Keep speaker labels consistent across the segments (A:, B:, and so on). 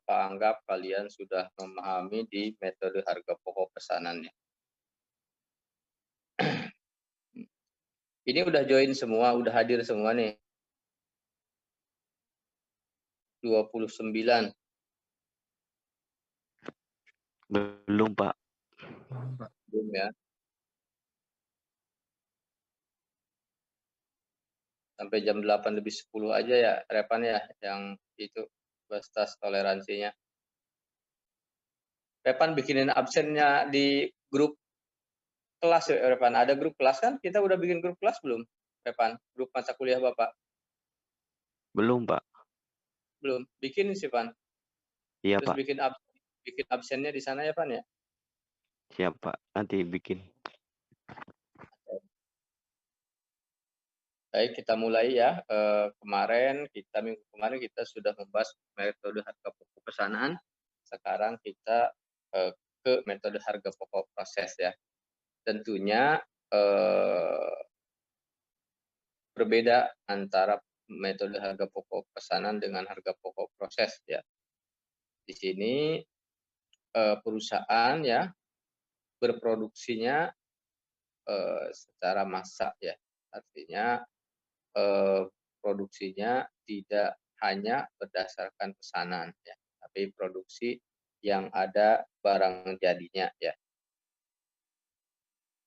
A: Bapak anggap kalian sudah memahami di metode harga pokok pesanannya. Ini udah join semua, udah hadir semua nih. 29.
B: Belum, Pak.
A: Belum ya. Sampai jam 8:10 aja ya, Repan ya, yang itu batas toleransinya. Repan bikinin absennya di grup kelas ya, Repan. Ada grup kelas kan? Kita udah bikin grup kelas belum, Repan? Grup mata kuliah Bapak?
B: Belum, Pak.
A: Belum. Bikin sih, Pan.
B: Iya,
A: Terus
B: Pak.
A: bikin absennya di sana ya, Pan ya?
B: Siap, Pak. Nanti bikin.
A: Baik, kita mulai ya. Minggu kemarin kita sudah membahas metode harga pokok pesanan. Sekarang kita ke metode harga pokok proses ya. Tentunya berbeda antara metode harga pokok pesanan dengan harga pokok proses ya. Di sini perusahaan ya berproduksinya secara massal ya. Artinya produksinya tidak hanya berdasarkan pesanan ya, tapi produksi yang ada barang jadinya ya.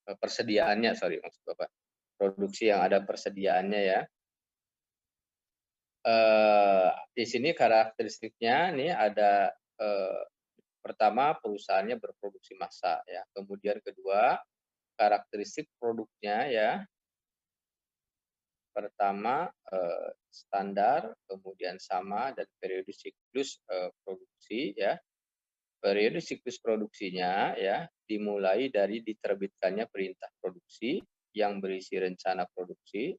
A: Persediaannya, sorry maksud Bapak. Produksi yang ada persediaannya ya. Di sini karakteristiknya nih ada pertama perusahaannya berproduksi massal ya. Kemudian kedua karakteristik produknya ya. Pertama standar, kemudian sama, dan periode siklus produksi ya. Periode siklus produksinya ya dimulai dari diterbitkannya perintah produksi yang berisi rencana produksi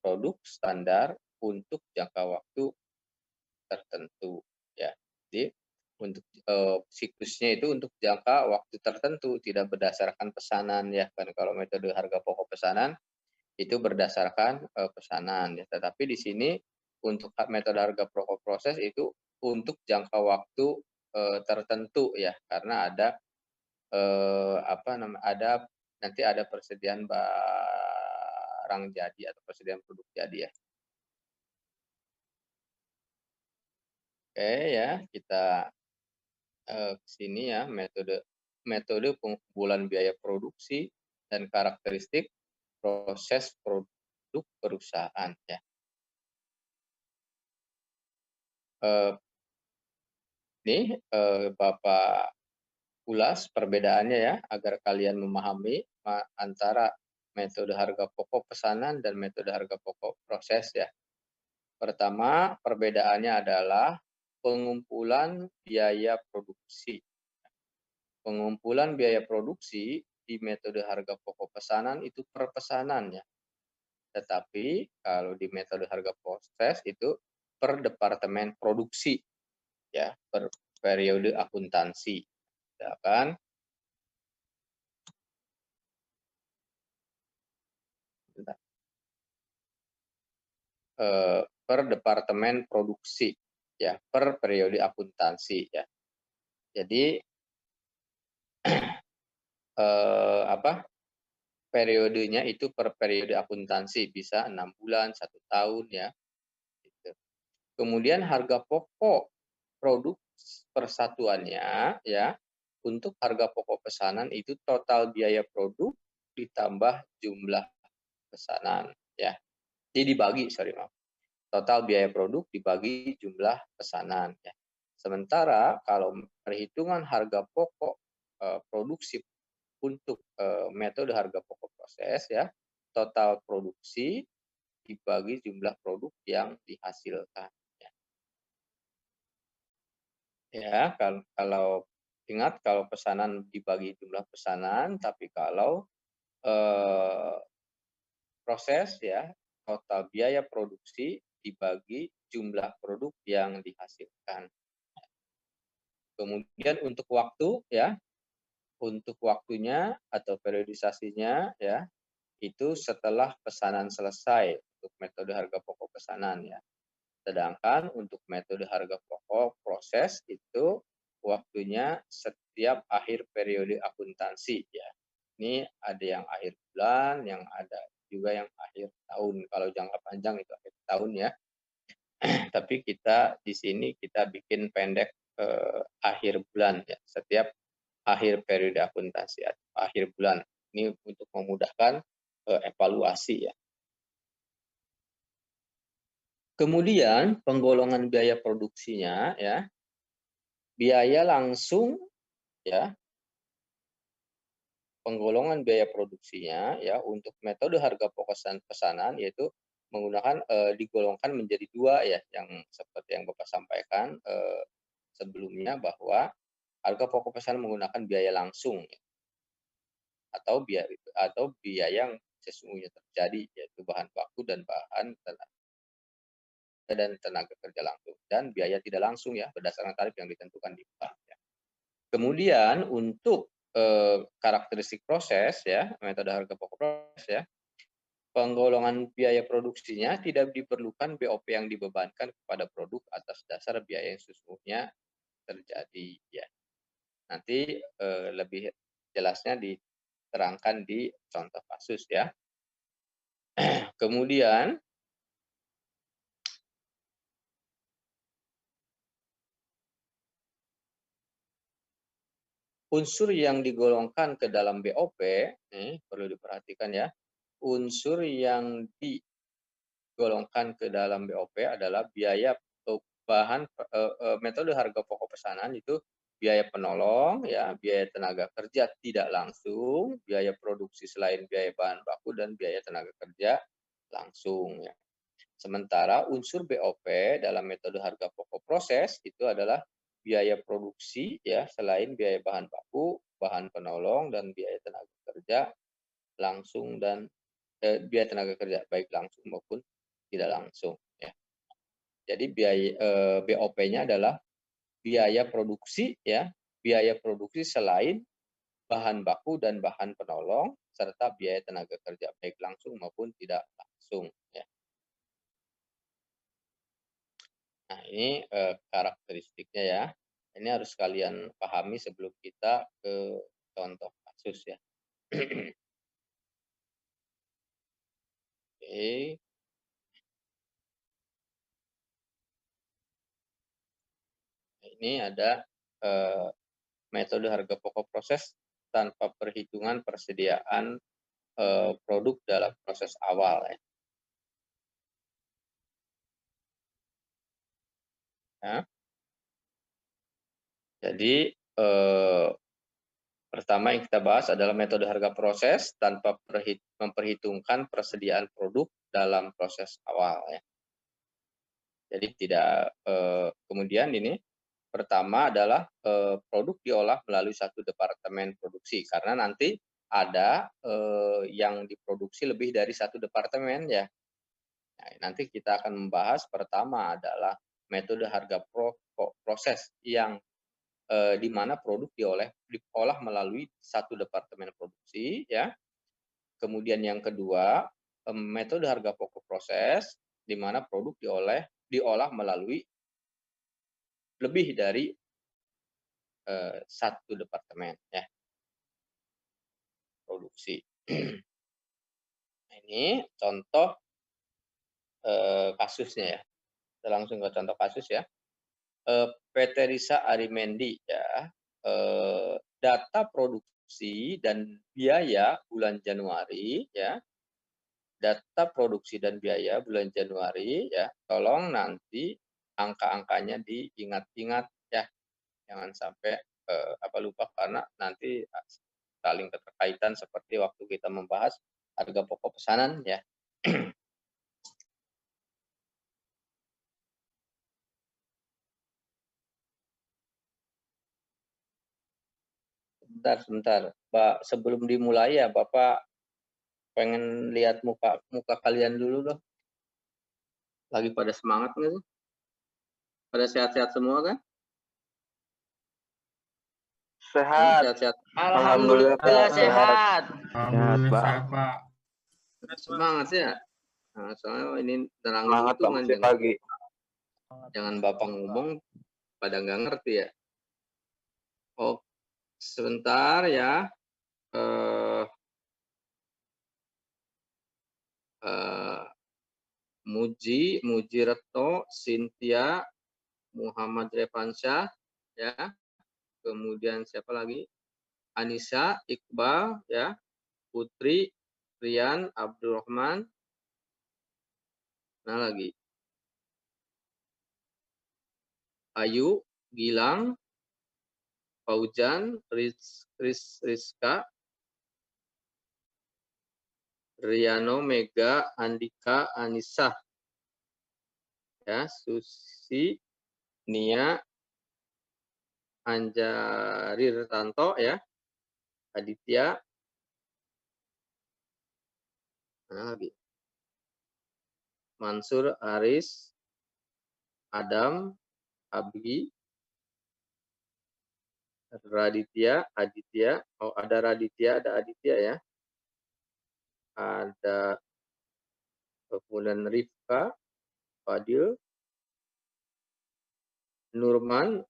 A: produk standar untuk jangka waktu tertentu ya. Jadi untuk siklusnya itu untuk jangka waktu tertentu, tidak berdasarkan pesanan ya kan. Kalau metode harga pokok pesanan itu berdasarkan pesanan ya. Tetapi di sini untuk metode harga pokok proses itu untuk jangka waktu tertentu ya, karena ada nanti ada persediaan barang jadi atau persediaan produk jadi ya. Oke ya, kita ke sini ya, metode pengumpulan biaya produksi dan karakteristik proses produk perusahaan ya. Ini Bapak ulas perbedaannya ya, agar kalian memahami antara metode harga pokok pesanan dan metode harga pokok proses ya. Pertama, perbedaannya adalah pengumpulan biaya produksi. Pengumpulan biaya produksi di metode harga pokok pesanan itu per pesanan ya. Tetapi kalau di metode harga proses itu per departemen produksi ya, per periode akuntansi. Ya kan? Per departemen produksi ya, per periode akuntansi ya. Jadi periodenya itu per periode akuntansi, bisa 6 bulan, 1 tahun ya. Gitu. Kemudian harga pokok produk persatuannya ya, untuk harga pokok pesanan itu total biaya produk ditambah jumlah pesanan ya. Jadi dibagi, total biaya produk dibagi jumlah pesanan ya. Sementara kalau perhitungan harga pokok produksi untuk metode harga pokok proses ya, total produksi dibagi jumlah produk yang dihasilkan. Ya, kalau ingat, kalau pesanan dibagi jumlah pesanan, tapi kalau proses ya, total biaya produksi dibagi jumlah produk yang dihasilkan. Kemudian untuk waktu ya, untuk waktunya atau periodisasinya ya, itu setelah pesanan selesai untuk metode harga pokok pesanan ya. Sedangkan untuk metode harga pokok proses itu waktunya setiap akhir periode akuntansi ya. Ini ada yang akhir bulan, yang ada juga yang akhir tahun. Kalau jangka panjang itu akhir tahun ya. Tapi kita di sini kita bikin pendek akhir bulan ya. Setiap akhir periode akuntansi atau akhir bulan. Ini untuk memudahkan evaluasi ya. Kemudian penggolongan biaya produksinya ya. Biaya langsung ya. Penggolongan biaya produksinya ya untuk metode harga pokok pesanan yaitu menggunakan digolongkan menjadi dua ya, yang seperti yang Bapak sampaikan sebelumnya bahwa harga pokok pesanan menggunakan biaya langsung ya, atau biaya yang sesungguhnya terjadi yaitu bahan baku dan tenaga kerja langsung, dan biaya tidak langsung ya berdasarkan tarif yang ditentukan di bank ya. Kemudian untuk karakteristik proses ya, metode harga pokok proses ya, penggolongan biaya produksinya tidak diperlukan BOP yang dibebankan kepada produk atas dasar biaya yang sesungguhnya terjadi ya. Nanti lebih jelasnya diterangkan di contoh kasus ya. Kemudian unsur yang digolongkan ke dalam BOP, nih perlu diperhatikan ya. Unsur yang digolongkan ke dalam BOP adalah biaya bahan metode harga pokok pesanan itu biaya penolong ya, biaya tenaga kerja tidak langsung, biaya produksi selain biaya bahan baku, dan biaya tenaga kerja langsung ya. Sementara unsur BOP dalam metode harga pokok proses itu adalah biaya produksi ya selain biaya bahan baku, bahan penolong, dan biaya tenaga kerja langsung dan biaya tenaga kerja baik langsung maupun tidak langsung ya. Jadi biaya BOP-nya adalah biaya produksi ya, biaya produksi selain bahan baku dan bahan penolong serta biaya tenaga kerja baik langsung maupun tidak langsung ya. Nah, ini karakteristiknya ya. Ini harus kalian pahami sebelum kita ke contoh kasus ya. Oke. Ini ada metode harga pokok proses tanpa perhitungan persediaan produk dalam proses awal ya. Ya. Jadi pertama yang kita bahas adalah metode harga proses tanpa memperhitungkan persediaan produk dalam proses awal ya. Jadi tidak kemudian ini pertama adalah produk diolah melalui satu departemen produksi karena nanti ada yang diproduksi lebih dari satu departemen ya. Nah, nanti kita akan membahas pertama adalah metode harga proses yang di mana produk diolah melalui satu departemen produksi ya. Kemudian yang kedua metode harga pokok proses di mana produk diolah melalui lebih dari satu departemen ya produksi. Nah, ini contoh kasusnya ya. Kita langsung ke contoh kasus ya. PT Risa Arimendi ya. Data produksi dan biaya bulan Januari ya. Data produksi dan biaya bulan Januari ya. Tolong nanti angka-angkanya diingat-ingat ya. Jangan sampai lupa karena nanti saling keterkaitan seperti waktu kita membahas harga pokok pesanan ya. Sebentar. Pak, sebelum dimulai ya Bapak pengen lihat muka kalian dulu dong. Lagi pada semangat nggak sih? Pada sehat-sehat semua kan?
C: Sehat.
A: Sehat-sehat.
C: Alhamdulillah sehat.
B: Alhamdulillah
C: sehat, Pak.
A: Semangat ya. Nah, soalnya ini terang
C: Semangat
A: hitungan
C: Pak, pagi.
A: Jangan Bapak ngomong pada nggak ngerti ya. Oh, sebentar ya. Muji Retno, Cynthia, Muhammad Revansyah, ya. Kemudian siapa lagi? Anissa, Iqbal, ya. Putri, Rian, Abdurrahman. Nah lagi. Ayu, Gilang, Paujan, Rizka, Riano, Mega, Andika, Anissa, ya, Susi, Nia, Anjari Tanto, ya, Aditya, nah lagi. Mansur, Aris, Adam, Abi, Aditya, oh ada Raditya, ada Aditya ya, ada kemudian Rifka, Fadil, Nurman,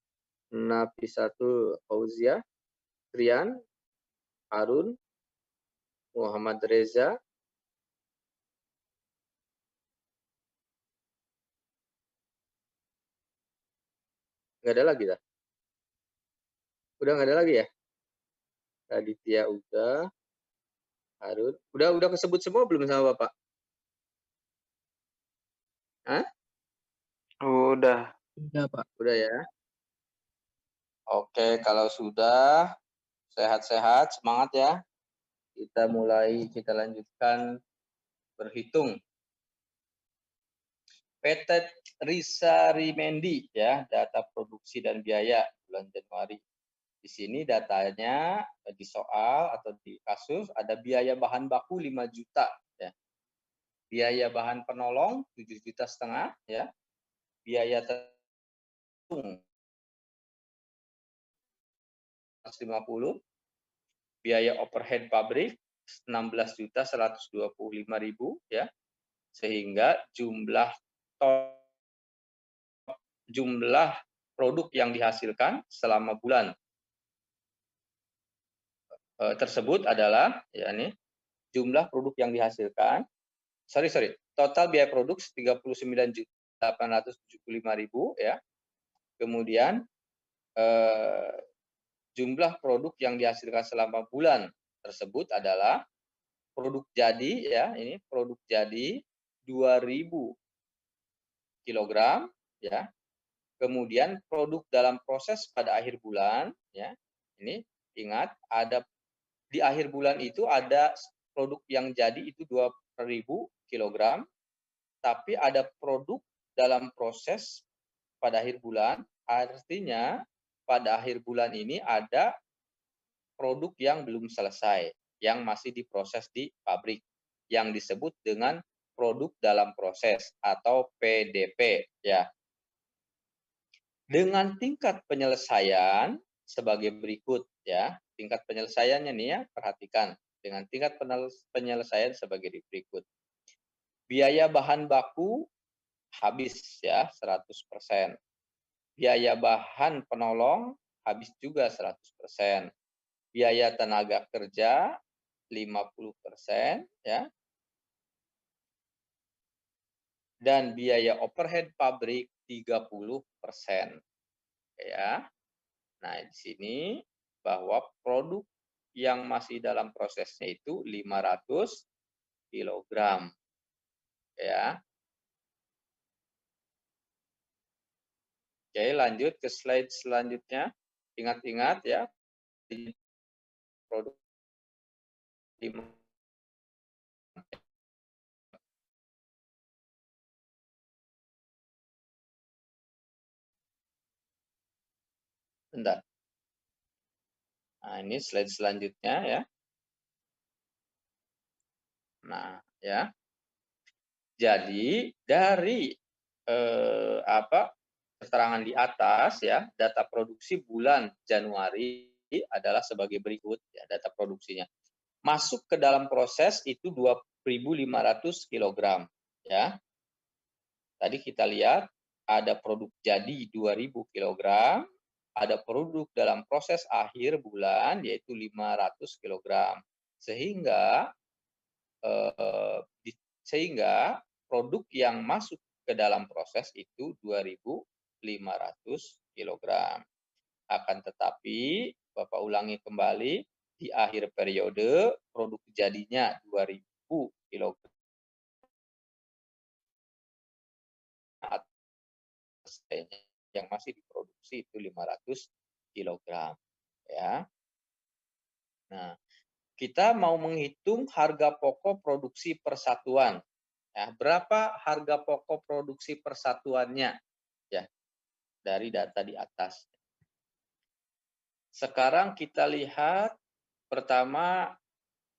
A: Nafisatul Fauzia, Trian, Harun, Muhammad Reza, nggak ada lagi dah. Udah nggak ada lagi ya? Raditya udah, Harun, udah kesebut semua belum sama Bapak? Hah?
C: Udah.
A: Udah Pak. Udah ya. Oke, kalau sudah sehat-sehat, semangat ya. Kita lanjutkan berhitung. PT Risa Rimendi ya, data produksi dan biaya bulan Januari. Di sini datanya di soal atau di kasus ada biaya bahan baku 5 juta ya. Biaya bahan penolong 7,5 juta ya. Biaya tertung 150, biaya overhead pabrik 16.125.000 ya. Sehingga jumlah produk yang dihasilkan selama bulan tersebut adalah ya nih jumlah produk yang dihasilkan total biaya produk 39.875.000 ya. Kemudian jumlah produk yang dihasilkan selama bulan tersebut adalah produk jadi ya, ini produk jadi 2.000 kg ya. Kemudian produk dalam proses pada akhir bulan ya. Ini ingat ada di akhir bulan itu ada produk yang jadi itu 2.000 kg, tapi ada produk dalam proses pada akhir bulan, artinya pada akhir bulan ini ada produk yang belum selesai, yang masih diproses di pabrik, yang disebut dengan produk dalam proses atau PDP ya. Dengan tingkat penyelesaian sebagai berikut ya. Tingkat penyelesaiannya nih ya, perhatikan. Dengan tingkat penyelesaian sebagai berikut. Biaya bahan baku habis ya 100%. Biaya bahan penolong habis juga 100%. Biaya tenaga kerja 50% ya. Dan biaya overhead pabrik 30% ya. Nah, di sini bahwa produk yang masih dalam prosesnya itu 500 kg ya. Oke, lanjut ke slide selanjutnya. Ingat-ingat ya, produk 5. Bentar. Nah, ini slide selanjutnya ya. Nah, ya. Jadi dari keterangan di atas ya, data produksi bulan Januari adalah sebagai berikut ya, data produksinya. Masuk ke dalam proses itu 2.500 kg ya. Tadi kita lihat ada produk jadi 2.000 kg, ada produk dalam proses akhir bulan yaitu 500 kg. Sehingga produk yang masuk ke dalam proses itu 2.500 kg. Akan tetapi, Bapak ulangi kembali, di akhir periode produk jadinya 2.000 kg yang masih diproduksi itu 500 kg. Ya. Nah, kita mau menghitung harga pokok produksi persatuan. Ya, berapa harga pokok produksi persatuannya? Ya, dari data di atas. Sekarang kita lihat pertama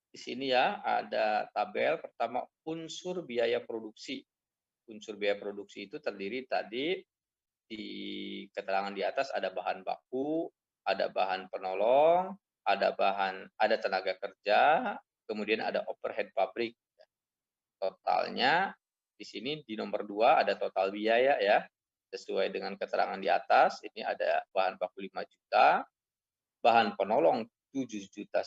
A: di sini ya, ada tabel pertama unsur biaya produksi. Unsur biaya produksi itu terdiri tadi di keterangan di atas ada bahan baku, ada bahan penolong, ada tenaga kerja, kemudian ada overhead pabrik. Totalnya di sini di nomor 2 ada total biaya ya, sesuai dengan keterangan di atas. Ini ada bahan baku 5 juta, bahan penolong 7,5 juta,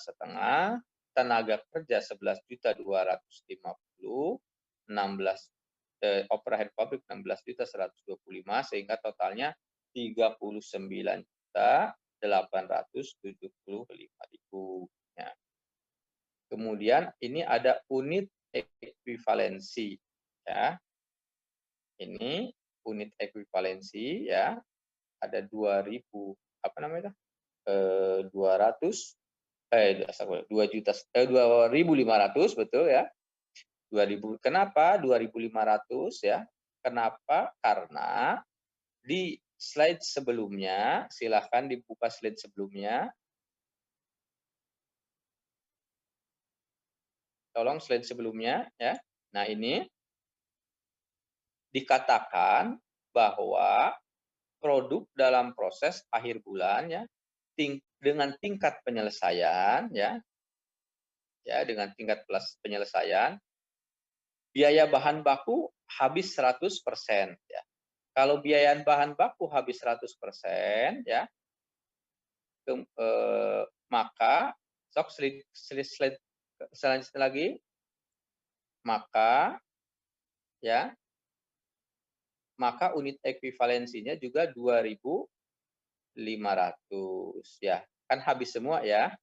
A: tenaga kerja 11.250, 16 overhead pabrik 16.125, sehingga totalnya 39.875.000. Ya. Kemudian ini ada unit ekuivalensi ya. Ini unit ekuivalensi ya. Ada 2.000 apa namanya? 2.500 betul ya. 2.000. Kenapa 2.500 ya? Kenapa? Karena di slide sebelumnya, silahkan dibuka slide sebelumnya. Tolong slide sebelumnya ya. Nah, ini dikatakan bahwa produk dalam proses akhir bulan ya dengan tingkat penyelesaian ya dengan tingkat plus penyelesaian, biaya bahan baku habis 100% ya. Kalau biaya bahan baku habis 100% ya, maka slide selanjutnya lagi, maka unit ekuivalensinya juga 2.500 ya. Kan habis semua ya.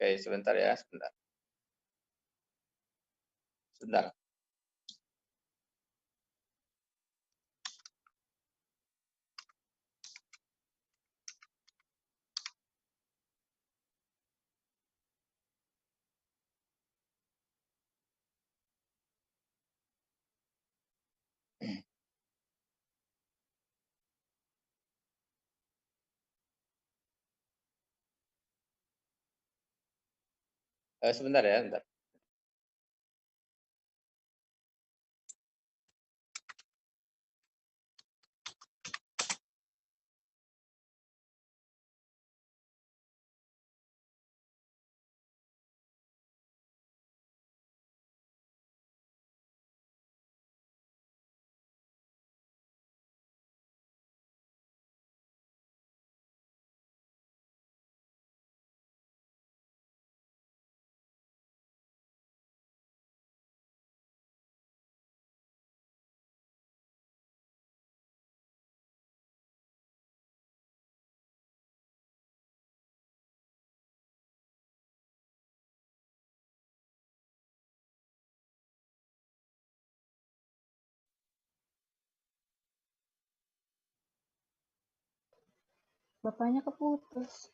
A: Oke, sebentar ya, sebentar. Sebentar. Sebentar ya, sebentar.
D: Bapaknya keputus.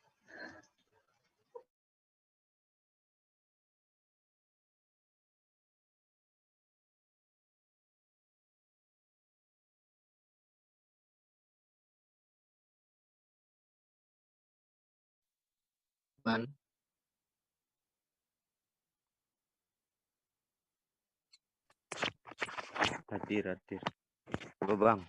B: Hadir. Coba Bang.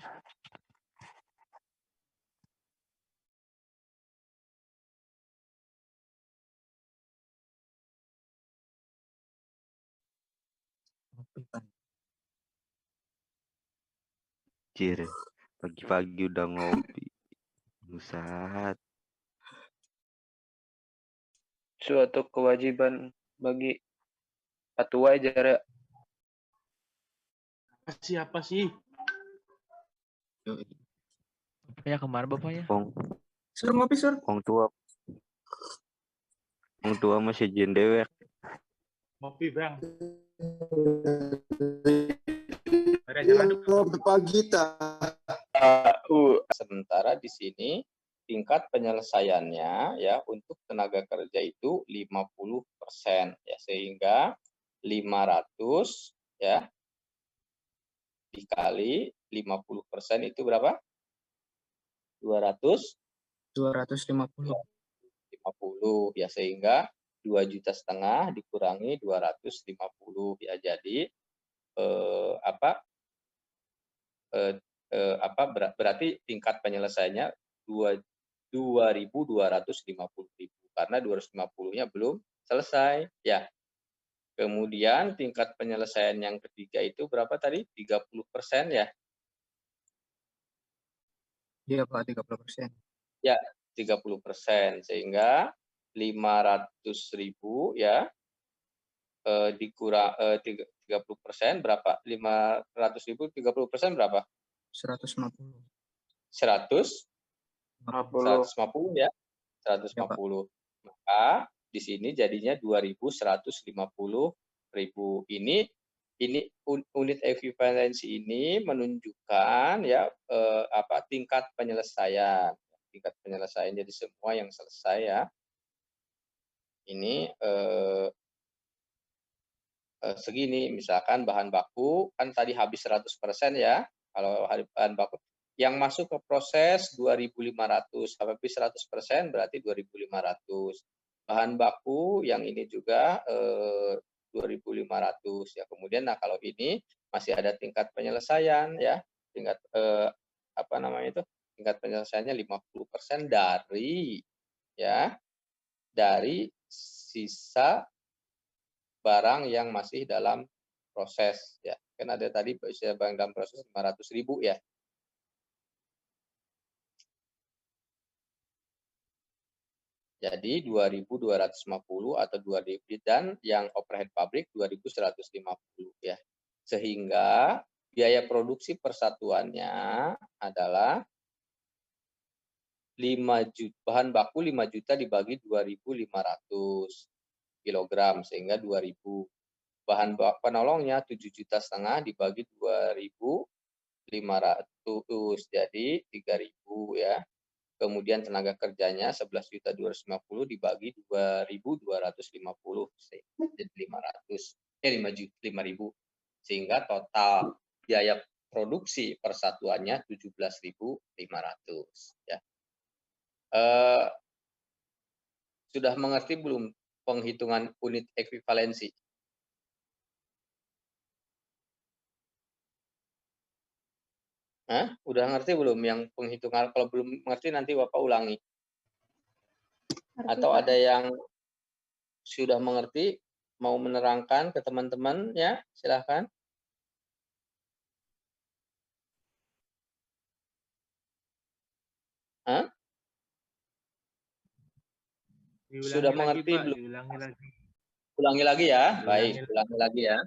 B: Anjir, pagi-pagi udah ngopi. Buset.
C: Suatu kewajiban bagi patua aja.
E: Siapa sih?
F: Bapaknya kemana bapaknya?
G: Sur ngopi sur.
B: Wong tua masih jin dewek.
E: Ngopi bang. Ada jalan
G: Pagi
A: Sementara di sini tingkat penyelesaiannya ya untuk tenaga kerja itu 50% ya, sehingga 500 ya dikali 50% itu berapa?
G: 250.
A: 50 ya, sehingga 2,5 juta dikurangi 250 ya, jadi berarti tingkat penyelesaiannya 2.250.000 karena 250-nya belum selesai ya. Kemudian tingkat penyelesaian yang ketiga itu berapa tadi? 30% ya.
G: Iya Pak, 30%.
A: Ya, 30%, sehingga 500.000 ya dikurang 30% berapa? 500.000 30% berapa?
G: 150.
A: 150 ya. 150. Maka di sini jadinya 2.150.000. Ini unit ekuivalensi ini menunjukkan ya tingkat penyelesaian. Tingkat penyelesaian, jadi semua yang selesai ya. Ini segini, misalkan bahan baku kan tadi habis 100% ya. Kalau bahan baku yang masuk ke proses 2.500, habis 100% berarti 2.500. Bahan baku yang ini juga 2.500 ya. Kemudian nah kalau ini masih ada tingkat penyelesaian ya, tingkat tingkat penyelesaiannya 50% dari sisa barang yang masih dalam proses ya. Kan ada tadi sisa barang dalam proses 500.000 ya. Jadi 2.250 atau 2.000 dan yang overhead pabrik 2.150 ya. Sehingga biaya produksi persatuannya adalah 5 juta, bahan baku 5 juta dibagi 2.500 kilogram sehingga 2.000. Bahan baku penolongnya 7,5 juta dibagi 2.500 jadi 3.000 ya. Kemudian tenaga kerjanya 11.250 dibagi 2.250 jadi 5.000 sehingga total biaya produksi persatuannya 17.500 ya. Sudah mengerti belum penghitungan unit ekuivalensi? Udah ngerti belum yang penghitungan? Kalau belum ngerti nanti Bapak ulangi. Atau ada yang sudah mengerti mau menerangkan ke teman-teman ya, silahkan. Sudah mengerti
E: Pak,
A: belum?
E: diulangi lagi.
A: Ulangi lagi ya. Baik, ulangi lagi ya.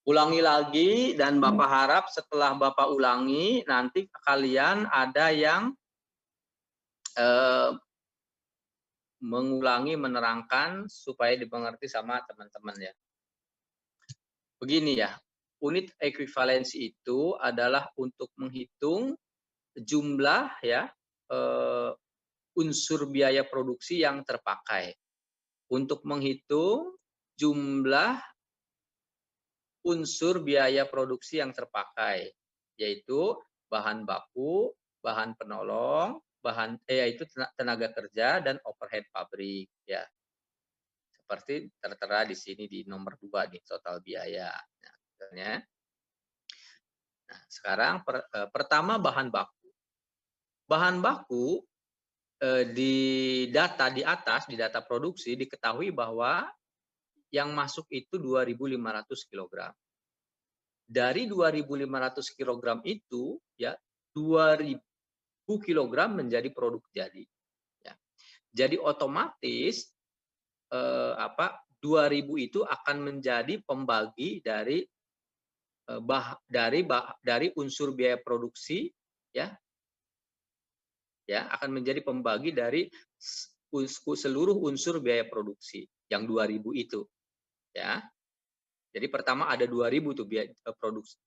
A: Ulangi lagi dan Bapak harap setelah Bapak ulangi nanti kalian ada yang mengulangi, menerangkan supaya dimengerti sama teman-teman ya. Begini ya, unit ekuivalensi itu adalah untuk menghitung jumlah ya unsur biaya produksi yang terpakai. Untuk menghitung jumlah unsur biaya produksi yang terpakai, yaitu bahan baku, bahan penolong, yaitu tenaga kerja dan overhead pabrik ya. Seperti tertera di sini di nomor 2 di total biaya. Nah, sekarang pertama bahan baku. Bahan baku di data di atas, di data produksi diketahui bahwa yang masuk itu 2.500 kg. dari 2.500 kg itu ya 2.000 kg menjadi produk jadi. Ya. Jadi otomatis 2.000 itu akan menjadi pembagi dari dari unsur biaya produksi ya akan menjadi pembagi dari seluruh unsur biaya produksi yang 2.000 itu ya. Jadi pertama ada 2.000 tuh biaya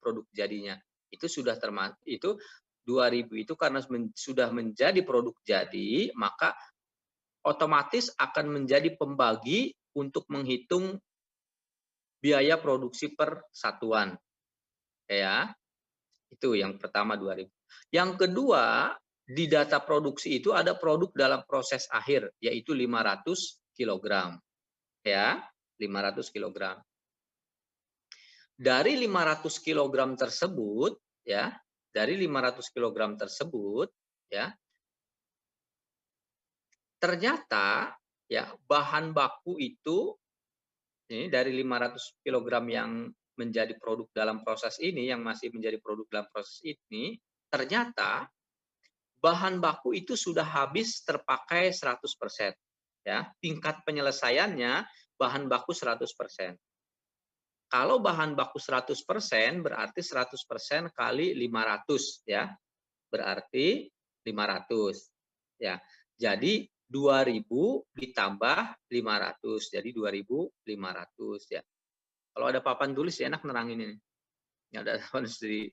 A: produk jadinya. Itu sudah termasuk itu 2.000 itu karena sudah menjadi produk jadi, maka otomatis akan menjadi pembagi untuk menghitung biaya produksi per satuan. Ya. Itu yang pertama 2.000. Yang kedua, di data produksi itu ada produk dalam proses akhir yaitu 500 kg. Ya, 500 kg. Dari 500 kg tersebut ya, dari 500 kg tersebut ya, ternyata ya bahan baku itu ini dari 500 kg yang menjadi produk dalam proses ini, yang masih menjadi produk dalam proses ini, ternyata bahan baku itu sudah habis terpakai 100%. Ya, tingkat penyelesaiannya bahan baku 100%. Kalau bahan baku 100% berarti 100% kali 500 ya. Berarti 500. Ya. Jadi 2.000 ditambah 500. Jadi 2.500 ya. Kalau ada papan tulis ya enak nerangin ini. Ya, ada papan tulis.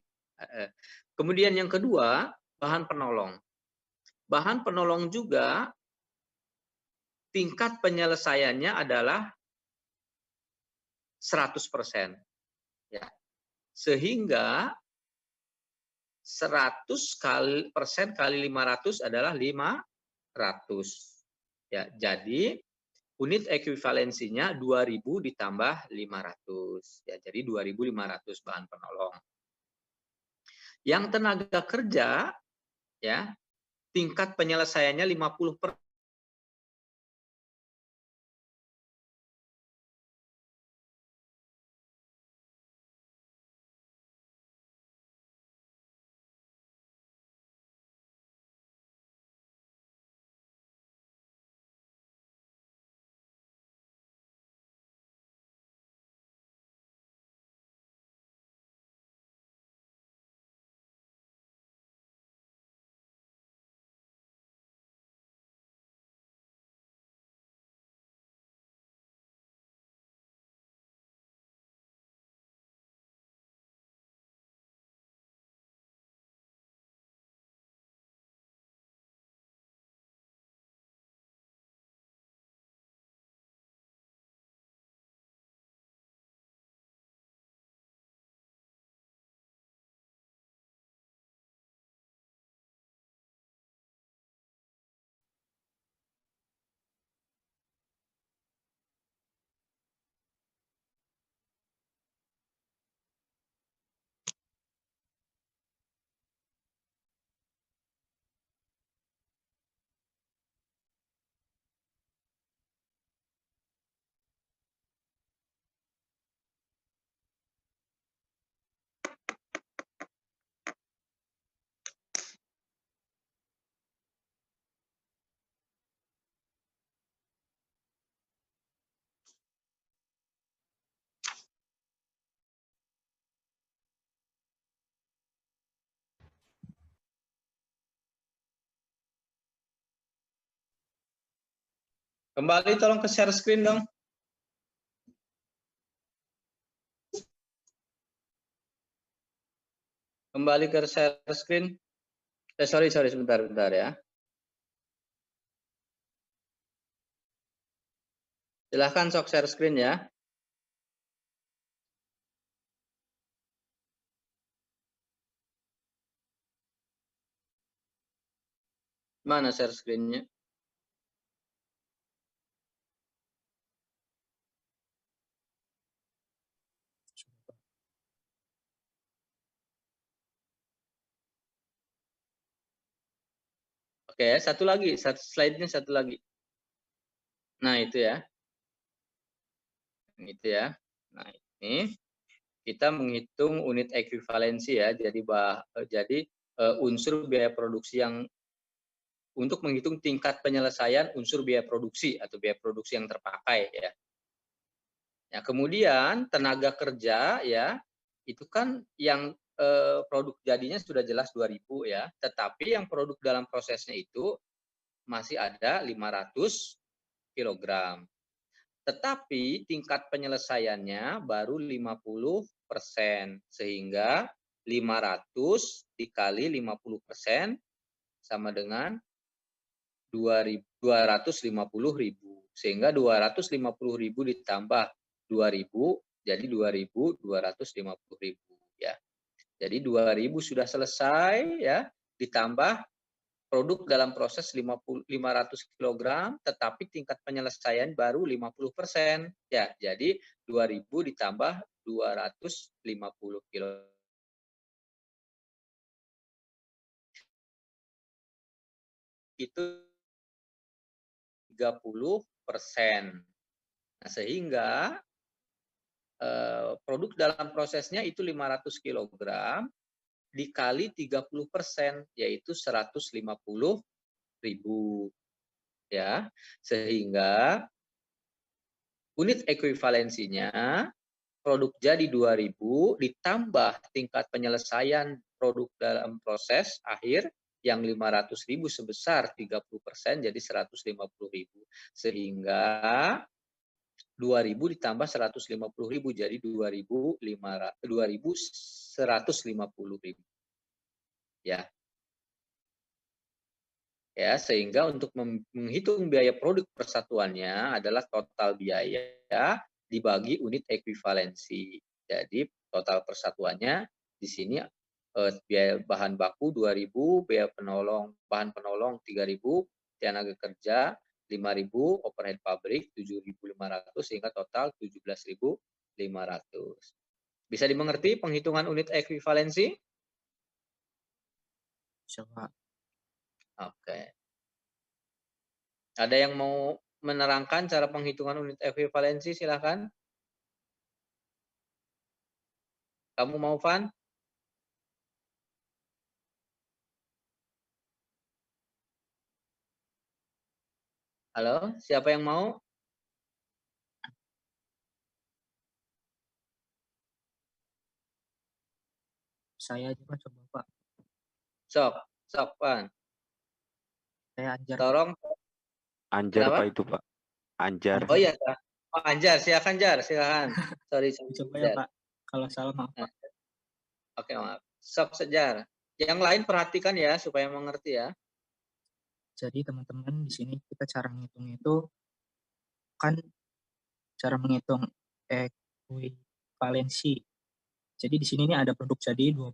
A: Kemudian yang kedua, bahan penolong. Bahan penolong juga tingkat penyelesaiannya adalah 100%. Ya. Sehingga 100% kali 500 adalah 500. Ya, jadi unit ekuivalensinya 2.000 ditambah 500. Ya, jadi 2.500 bahan penolong. Yang tenaga kerja ya tingkat penyelesaiannya 50%. Kembali tolong ke share screen dong. Kembali ke share screen. Sorry sebentar ya. Silahkan sok share screen ya. Mana share screen-nya? Oke, satu lagi, slide-nya satu lagi. Nah, itu ya. Itu ya. Nah, ini kita menghitung unit ekuivalensi ya. Jadi unsur biaya produksi yang untuk menghitung tingkat penyelesaian unsur biaya produksi atau biaya produksi yang terpakai ya. Ya, kemudian tenaga kerja ya, itu kan yang produk jadinya sudah jelas 2.000 ya, tetapi yang produk dalam prosesnya itu masih ada 500 kg. Tetapi tingkat penyelesaiannya baru 50%, sehingga 500 dikali 50% sama dengan 250.000, sehingga 250.000 ditambah 2.000 jadi 2.250.000 ya. Jadi 2.000 sudah selesai ya, ditambah produk dalam proses 500 kg, tetapi tingkat penyelesaian baru 50% ya. Jadi 2.000 ditambah 250 kg. Itu 30%. Nah, sehingga produk dalam prosesnya itu 500 kg dikali 30%, yaitu 150.000 ya. Sehingga unit ekuivalensinya produk jadi 2.000 ditambah tingkat penyelesaian produk dalam proses akhir yang 500.000 sebesar 30% jadi 150.000, sehingga 2.000 ditambah 150.000 jadi 2.150.000 ya. Ya, sehingga untuk menghitung biaya produk persatuannya adalah total biaya dibagi unit ekuivalensi. Jadi total persatuannya di sini biaya bahan baku 2.000, biaya bahan penolong 3.000, tenaga kerja 5.000, overhead pabrik 7.500 sehingga total 17.500. Bisa dimengerti penghitungan unit ekuivalensi?
G: Bisa, Pak.
A: Oke. Ada yang mau menerangkan cara penghitungan unit ekuivalensi? Silakan. Kamu mau, Van? Halo, siapa yang mau?
G: Saya aja Pak, coba Pak.
A: Sok, Van.
G: Saya Anjar.
A: Tolong.
B: Anjar
A: Kenapa?
B: Pak itu Pak. Anjar.
A: Oh iya, oh, Anjar, silakan Jar, silakan. Sorry,
G: Coba ya Pak. Kalau salah maaf Pak.
A: Oke, maaf. Sok Sejar. Yang lain perhatikan ya supaya mengerti ya.
G: Jadi teman-teman di sini kita cara menghitung itu kan cara menghitung ekuivalensi. Jadi di sini ini ada produk jadi 2.000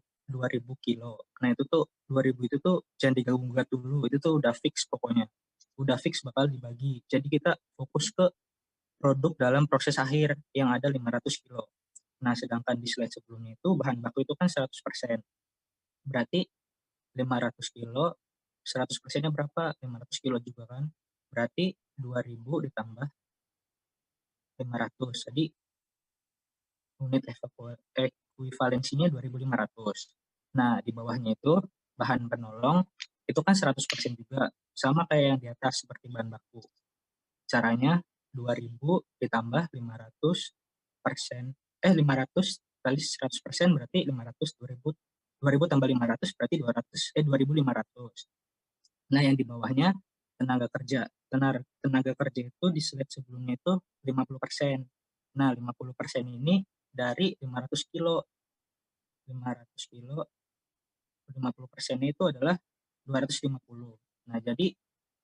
G: kilo. Nah itu tuh 2.000 itu tuh jangan digabung-gugat dulu. Itu tuh udah fix pokoknya. Udah fix bakal dibagi. Jadi kita fokus ke produk dalam proses akhir yang ada 500 kilo. Nah sedangkan di slide sebelumnya itu bahan baku itu kan 100%. Berarti 500 kilo 100%-nya berapa? 500 kilo juga kan. Berarti 2.000 ditambah 500. Jadi unit ekuivalensinya 2.500. Nah, di bawahnya itu bahan penolong itu kan 100% juga. Sama kayak yang di atas seperti bahan baku. Caranya 2.000 ditambah 500%. 500 kali 100% berarti 500. 2.000 tambah 500 berarti 2.500. Nah, yang di bawahnya tenaga kerja. Tenaga kerja itu di slide sebelumnya itu 50%. Nah, 50% ini dari 500 kilo. 500 kilo, 50%-nya itu adalah 250. Nah, jadi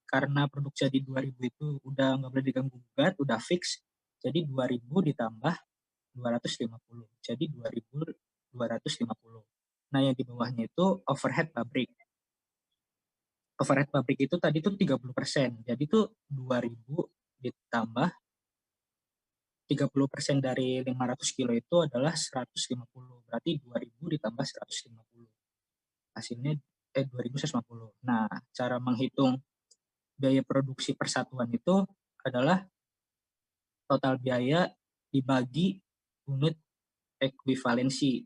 G: karena produk jadi 2.000 itu udah nggak boleh diganggu-gugat, udah fix. Jadi 2.000 ditambah 250. Jadi 2.250. Nah, yang di bawahnya itu overhead pabrik. Overhead pabrik itu tadi tuh 30%. Jadi tuh 2.000 ditambah 30% dari 500 kilo itu adalah 150. Berarti 2.000 ditambah 150. Hasilnya 2.150. Nah, cara menghitung biaya produksi persatuan itu adalah total biaya dibagi unit ekuivalensi.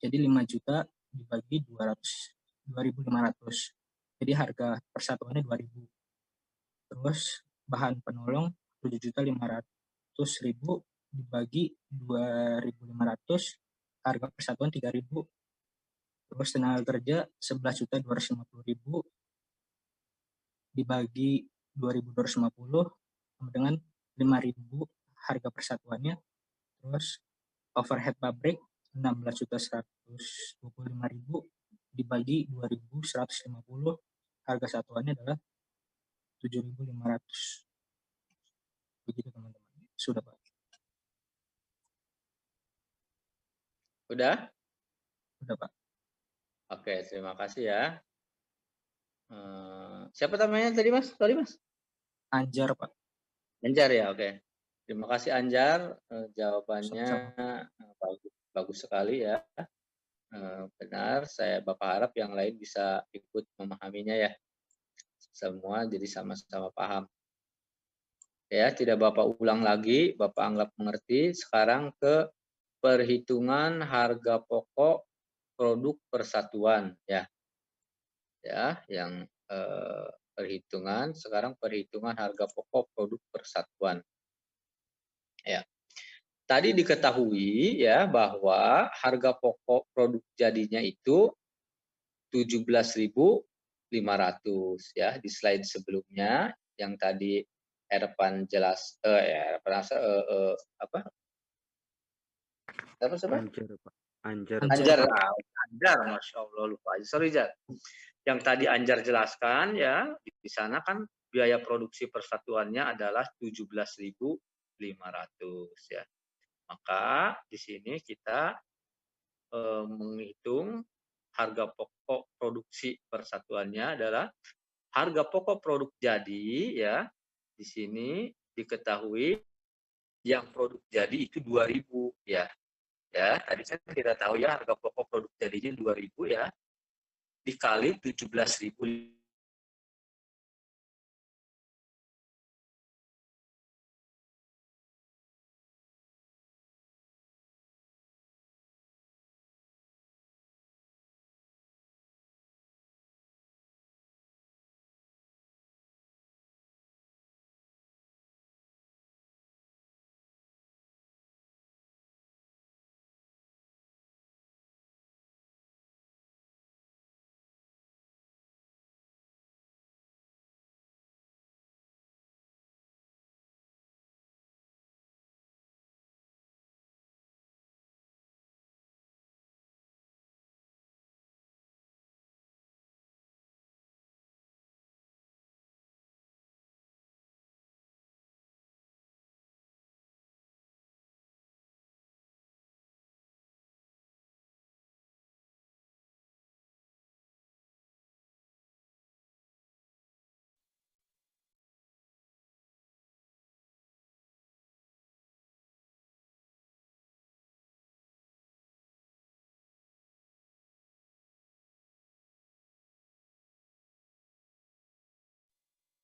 G: Jadi 5 juta dibagi 2.500. Jadi harga persatuannya 2.000. Terus bahan penolong 7.500.000 dibagi 2.500, harga persatuan 3.000. Terus tenaga kerja 11.250.000 dibagi 2.250 sama dengan 5.000 harga persatuannya. Terus overhead pabrik 16.125.000 dibagi 2.150, harga satuannya adalah 7.500. Begitu teman-teman. Sudah Pak.
A: Udah?
G: Sudah Pak.
A: Oke, terima kasih ya. Siapa namanya tadi Mas? Sorry Mas.
G: Anjar Pak.
A: Anjar ya, oke. Terima kasih Anjar, jawabannya bagus sekali ya. Benar, Bapak harap yang lain bisa ikut memahaminya ya. Semua jadi sama-sama paham. Ya, tidak Bapak ulang lagi, Bapak anggap mengerti. Sekarang ke perhitungan harga pokok produk persatuan ya. Ya, yang perhitungan sekarang perhitungan harga pokok produk persatuan. Ya. Tadi diketahui ya bahwa harga pokok produk jadinya itu 17.500 ya di slide sebelumnya yang tadi Erpan jelas apa siapa?
B: Anjar, Pak. Anjar.
A: Anjar, Masya Allah lupa. Sorry Jar. Yang tadi Anjar jelaskan ya di sana kan biaya produksi persatuannya adalah 17.500 ya. Maka di sini kita menghitung harga pokok produksi persatuannya adalah harga pokok produk jadi ya. Di sini diketahui yang produk jadi itu 2.000 ya. Ya, tadi kan kita tahu ya harga pokok produk jadinya 2.000 ya. Dikali 17.000.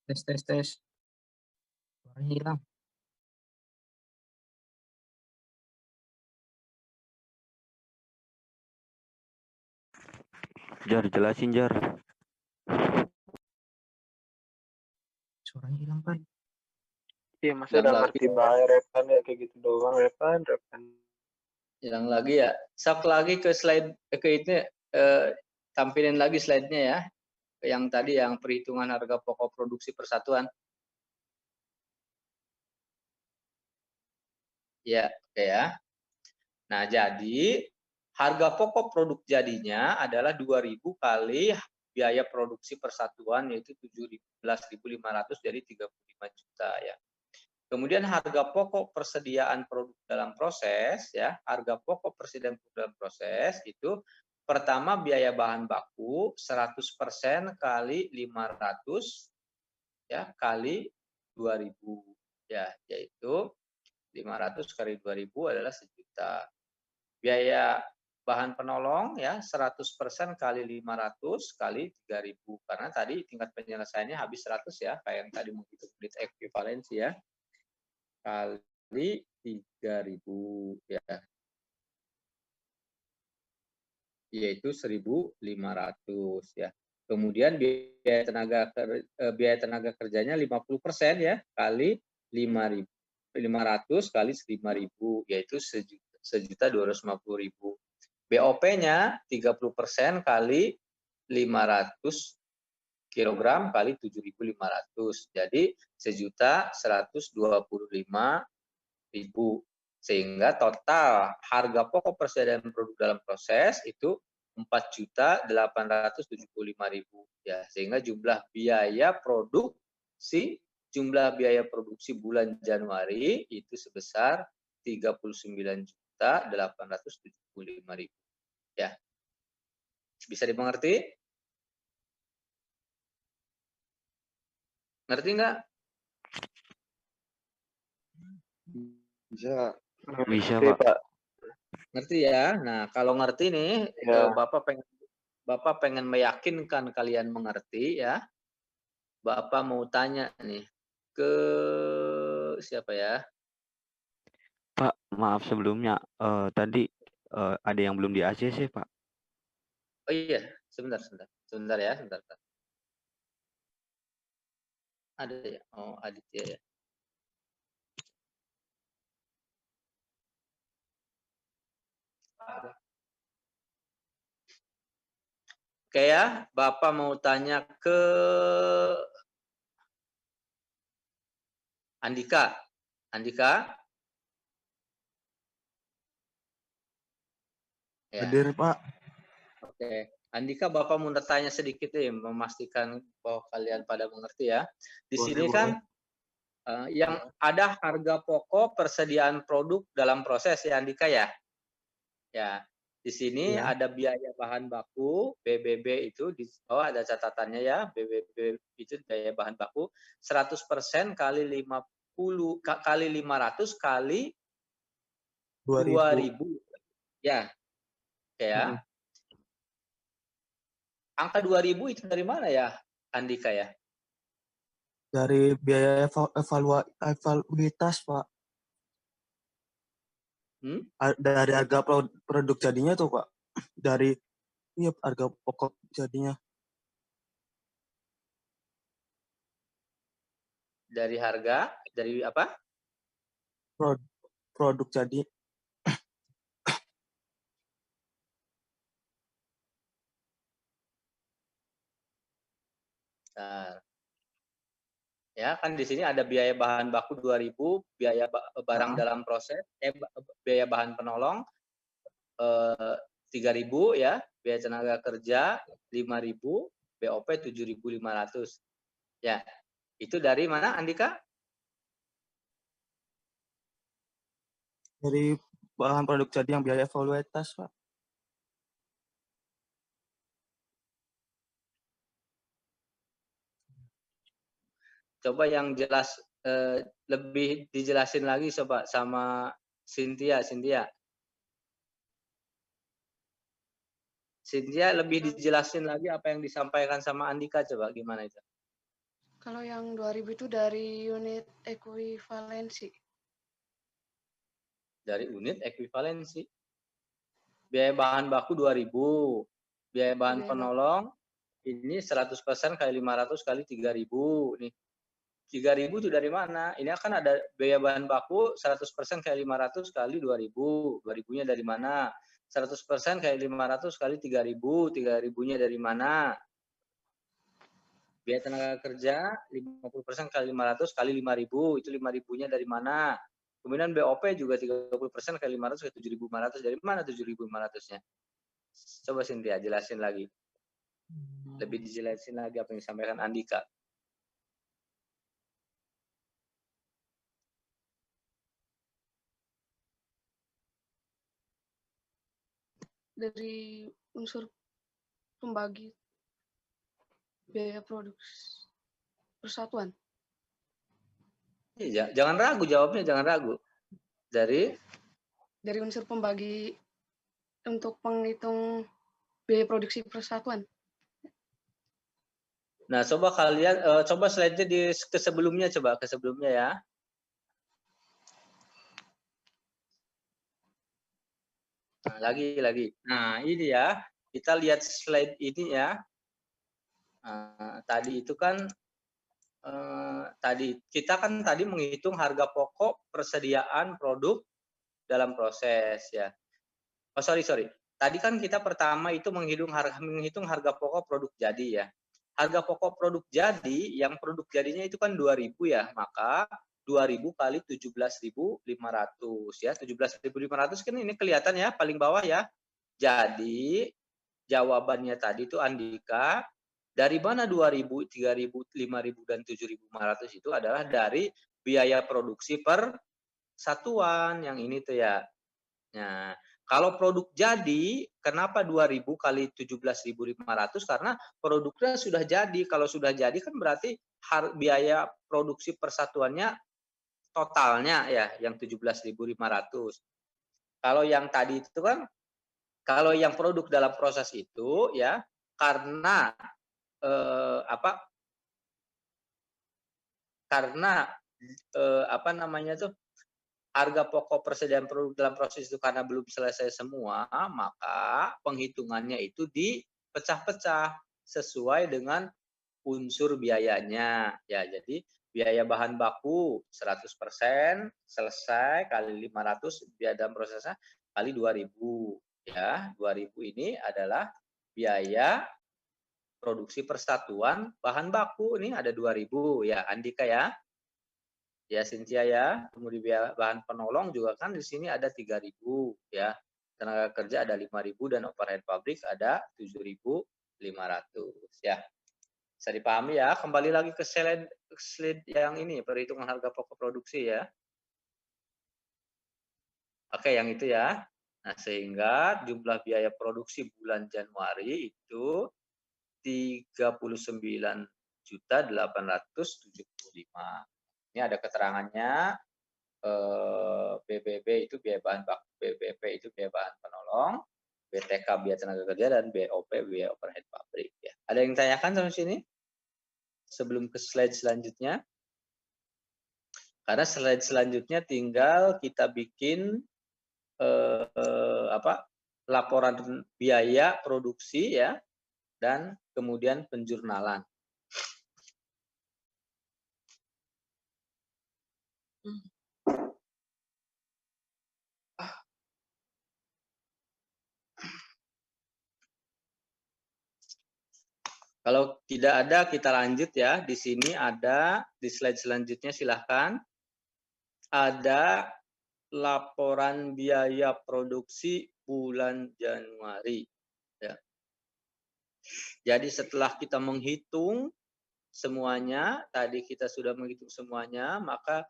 G: Tes. Suaranya hilang.
B: Jar, jelasin Jar.
G: Suaranya hilang Pak.
C: Iya, masa udah ngerti banget Repan ya kayak gitu doang Repan.
A: Hilang lagi ya. Sak lagi ke slide ke itu tampilin lagi slide-nya ya. Yang tadi yang perhitungan harga pokok produksi persatuan. Ya, oke ya. Nah, jadi harga pokok produk jadinya adalah 2.000 kali biaya produksi persatuan yaitu 17.500 jadi 35 juta ya. Kemudian harga pokok persediaan produk dalam proses ya, harga pokok persediaan produk dalam proses itu pertama biaya bahan baku 100% kali 500 ya kali 2.000 ya, yaitu 500 kali 2.000 adalah 1 juta. Biaya bahan penolong ya 100% kali 500 kali 3.000 karena tadi tingkat penyelesaiannya habis 100 ya kayak yang tadi menghitung unit ekuivalensi ya kali 3.000 ya. yaitu 1.500 ya. Kemudian biaya tenaga kerjanya 50% ya, kali 500 kali 5.000 yaitu 1.250.000. BOP-nya 30% kali 500 kilogram kali 7.500. Jadi 1.125.000. Sehingga total harga pokok persediaan produk dalam proses itu 4.875.000 ya. Sehingga jumlah biaya produksi bulan Januari itu sebesar 39.875.000 ya. Bisa dimengerti? Ngerti nggak?
C: Bisa.
B: Bisa,
C: Oke,
B: Pak.
A: Ngerti ya? Nah, kalau ngerti nih,
C: Ya.
A: Bapak pengen meyakinkan kalian mengerti ya. Bapak mau tanya nih ke siapa ya?
B: Pak, maaf sebelumnya. Tadi ada yang belum di ACC, Pak.
A: Oh iya, sebentar ya, sebentar. Ada ya? Oh, Aditya ya. Oke ya, Bapak mau tanya ke Andika. Ya.
C: Hadir, Pak.
A: Oke, Andika, Bapak mau tanya sedikit nih, memastikan bahwa kalian pada mengerti ya. Di sini kan yang ada harga pokok persediaan produk dalam proses ya, Andika ya. Ya, di sini ada biaya bahan baku BBB itu di bawah ada catatannya ya. BBB itu biaya bahan baku 100% kali 50 kali 500 kali 2.000 ya. Oke ya. Angka 2.000 itu dari mana ya, Andika ya?
H: Dari biaya evaluitas, Pak. Dari harga produk jadinya tuh, Pak. Dari harga pokok jadinya.
A: Dari harga, dari apa?
H: Produk jadi.
A: Nah, ya kan di sini ada biaya bahan baku 2.000, biaya barang dalam proses, biaya bahan penolong 3.000 ya, biaya tenaga kerja 5.000, BOP 7.500. Ya, itu dari mana, Andika?
H: Dari bahan produk jadi yang biaya evaluitas, Pak.
A: Coba yang jelas, lebih dijelasin lagi coba sama Cynthia. Cynthia lebih dijelasin lagi apa yang disampaikan sama Andika, coba gimana itu?
D: Kalau yang 2.000 itu dari unit ekuivalensi.
A: Dari unit ekuivalensi. Biaya bahan baku 2.000, biaya bahan penolong ini 100% kali 500 kali 3.000 nih. 3.000 itu dari mana? Ini akan ada biaya bahan baku 100% kali 500 kali 2.000. 2.000-nya dari mana? 100% kali 500 kali 3.000. 3.000-nya dari mana? Biaya tenaga kerja 50% kali 500 kali 5.000. Itu 5.000-nya dari mana? Kemudian BOP juga 30% kali 500 ke 7.500. Dari mana 7.500-nya? Coba Cynthia jelasin lagi. Lebih dijelasin lagi apa yang disampaikan Andika.
D: Dari unsur pembagi biaya produksi persatuan.
A: Iya, jangan ragu jawabnya, jangan ragu. Dari
D: unsur pembagi untuk penghitung biaya produksi persatuan.
A: Nah, coba kalian coba slide-nya ke sebelumnya ya. Nah, lagi. Nah, ini ya. kita lihat slide ini ya. Tadi itu kan kita tadi menghitung harga pokok persediaan produk dalam proses ya. Oh sorry. Tadi kan kita pertama itu menghitung harga pokok produk jadi ya. Harga pokok produk jadi yang produk jadinya itu kan 2.000 ya, maka 2.000 kali 17.500 ya. 17.500 kan ini kelihatan ya paling bawah ya. Jadi jawabannya tadi itu Andika, dari mana 2.000, 3.000, 5.000 dan 7.500 itu adalah dari biaya produksi per satuan yang ini tuh ya. Nah, kalau produk jadi, kenapa 2.000 kali 17.500? Karena produknya sudah jadi. Kalau sudah jadi kan berarti biaya produksi persatuannya totalnya ya yang 17.500. Kalau yang tadi itu kan, kalau yang produk dalam proses itu ya karena harga pokok persediaan produk dalam proses itu karena belum selesai semua, maka penghitungannya itu dipecah-pecah sesuai dengan unsur biayanya. Ya, jadi biaya bahan baku 100% selesai kali 500 biaya dalam prosesnya kali 2.000 ya. 2.000 ini adalah biaya produksi persatuan bahan baku. Ini ada 2.000 ya Andika ya. Ya Cynthia ya, kemudian biaya bahan penolong juga kan di sini ada 3.000 ya. Tenaga kerja ada 5.000 dan overhead pabrik ada 7.500 ya. Bisa dipahami ya. Kembali lagi ke slide yang ini, perhitungan harga pokok produksi ya. Oke, yang itu ya. Nah, sehingga jumlah biaya produksi bulan Januari itu 39.875. Ini ada keterangannya, BBB itu biaya bahan baku, BBP itu biaya bahan penolong, BTK biaya tenaga kerja, dan BOP biaya overhead pabrik. Ya. Ada yang tanyakan sampai sini? Sebelum ke slide selanjutnya. Karena slide selanjutnya tinggal kita bikin laporan biaya produksi ya, dan kemudian penjurnalan. Kalau tidak ada kita lanjut ya. Di sini ada di slide selanjutnya silahkan. Ada laporan biaya produksi bulan Januari. Ya. Jadi setelah kita menghitung semuanya, tadi kita sudah menghitung semuanya, maka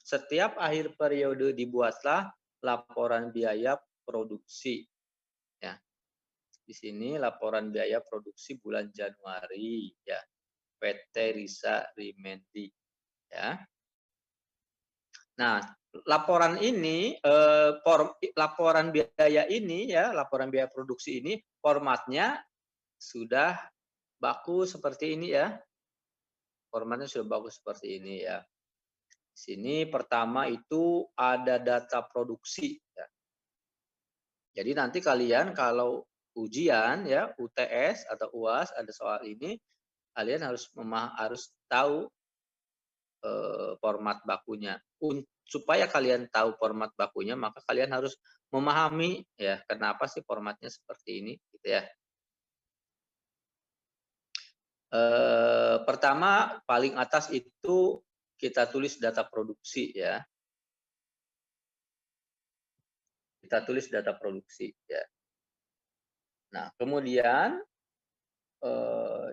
A: setiap akhir periode dibuatlah laporan biaya produksi. Ya. Di sini laporan biaya produksi bulan Januari ya. PT Risa Rimendi ya. Nah, laporan ini laporan biaya ini ya, laporan biaya produksi ini formatnya sudah baku seperti ini ya. Formatnya sudah bagus seperti ini ya. Di sini pertama itu ada data produksi ya. Jadi nanti kalian kalau ujian ya, UTS atau UAS ada soal ini, kalian harus tahu format bakunya. Supaya kalian tahu format bakunya, maka kalian harus memahami ya kenapa sih formatnya seperti ini gitu ya. Pertama paling atas itu kita tulis data produksi ya. Kita tulis data produksi ya. Nah, kemudian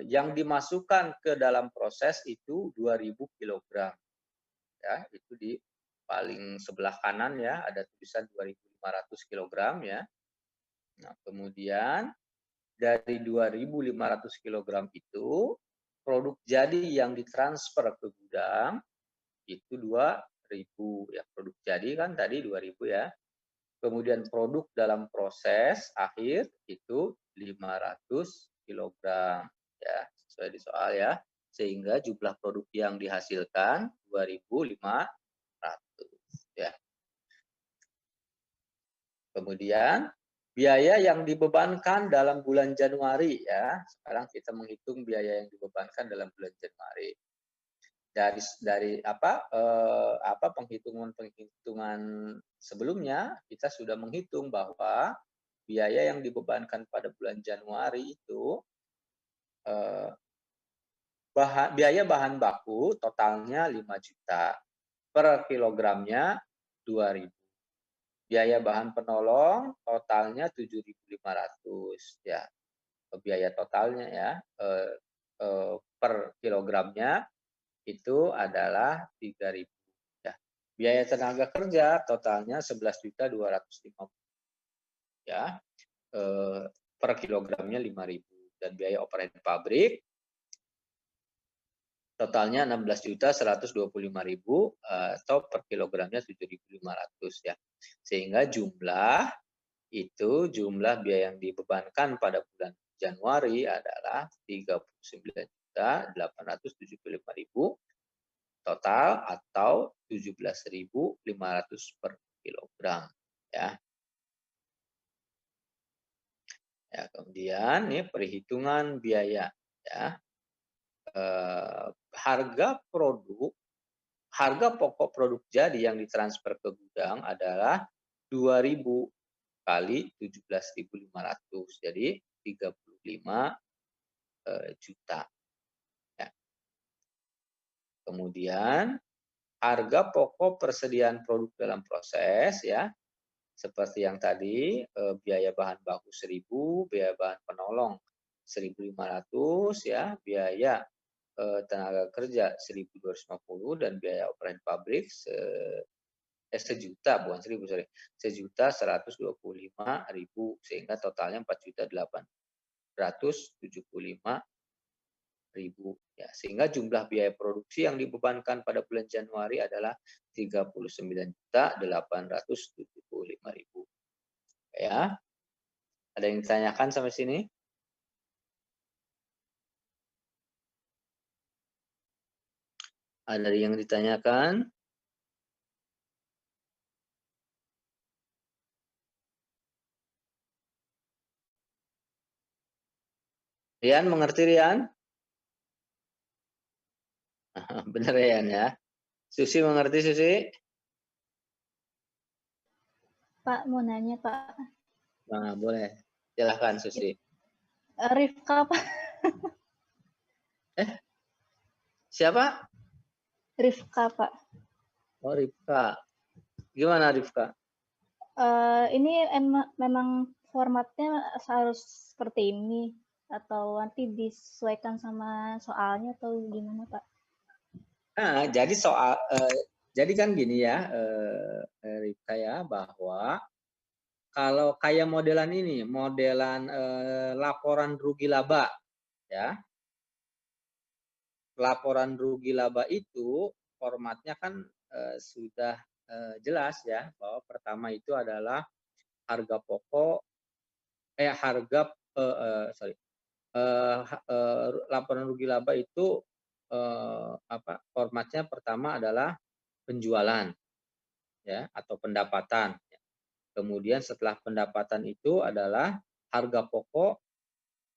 A: yang dimasukkan ke dalam proses itu 2.000 kg. Ya, itu di paling sebelah kanan ya, ada tulisan 2.500 kg ya. Nah, kemudian dari 2.500 kg itu produk jadi yang ditransfer ke gudang itu 2.000 ya. Produk jadi kan tadi 2.000 ya. Kemudian produk dalam proses akhir itu 500 kg ya, sesuai di soal ya. Sehingga jumlah produk yang dihasilkan 2.500 ya. Kemudian biaya yang dibebankan dalam bulan Januari ya. Sekarang kita menghitung biaya yang dibebankan dalam bulan Januari. Dari penghitungan sebelumnya kita sudah menghitung bahwa biaya yang dibebankan pada bulan Januari itu biaya bahan baku totalnya 5 juta, per kilogramnya 2.000. Biaya bahan penolong totalnya 7.500 ya. Biaya totalnya ya per kilogramnya itu adalah 3.000 ya. Biaya tenaga kerja totalnya 11.250 ya. Per kilogramnya 5.000 dan biaya operating pabrik totalnya 16.125.000 atau per kilogramnya 7.500 ya. Sehingga jumlah biaya yang dibebankan pada bulan Januari adalah 39.875.000 total atau 17.500 per kilogram ya. Ya, kemudian nih perhitungan biaya ya. Harga pokok produk jadi yang ditransfer ke gudang adalah 2.000 kali 17.500, jadi 35 juta. Ya. Kemudian harga pokok persediaan produk dalam proses ya, seperti yang tadi biaya bahan baku 1.000, biaya bahan penolong 1.500 ya, biaya tenaga kerja 1.250 dan biaya operating pabrik sejuta, bukan 1.000, sorry, 1.125.000 sehingga totalnya 4.875.000 ya. Sehingga jumlah biaya produksi yang dibebankan pada bulan Januari adalah 39.875.000 ya. Ada yang ditanyakan sampai sini? Ada yang ditanyakan? Rian, mengerti Rian? Benar Rian ya. Susi mengerti Susi?
I: Pak, mau nanya Pak.
A: Nah, boleh. Silahkan Susi.
I: Rifka Pak.
A: Siapa?
I: Rifka Pak.
A: Oh Rifka. Gimana Rifka?
I: Ini memang formatnya harus seperti ini atau nanti disesuaikan sama soalnya atau gimana Pak?
A: Nah, jadi kan gini ya, Rifka ya, bahwa kalau kayak modelan ini, modelan laporan rugi laba, ya, laporan rugi laba itu formatnya kan sudah jelas ya, bahwa pertama itu adalah harga pokok, laporan rugi laba itu formatnya pertama adalah penjualan ya atau pendapatan. Kemudian setelah pendapatan itu adalah harga pokok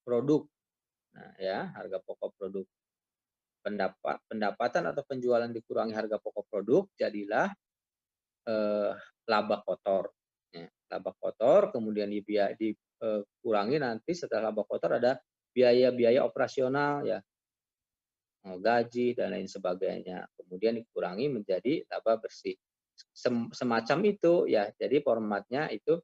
A: produk. Nah, ya, harga pokok produk. Pendapatan atau penjualan dikurangi harga pokok produk jadilah laba kotor. Ya, laba kotor kemudian dikurangi nanti setelah laba kotor ada biaya-biaya operasional ya. Gaji dan lain sebagainya. Kemudian dikurangi menjadi laba bersih. Semacam itu ya. Jadi formatnya itu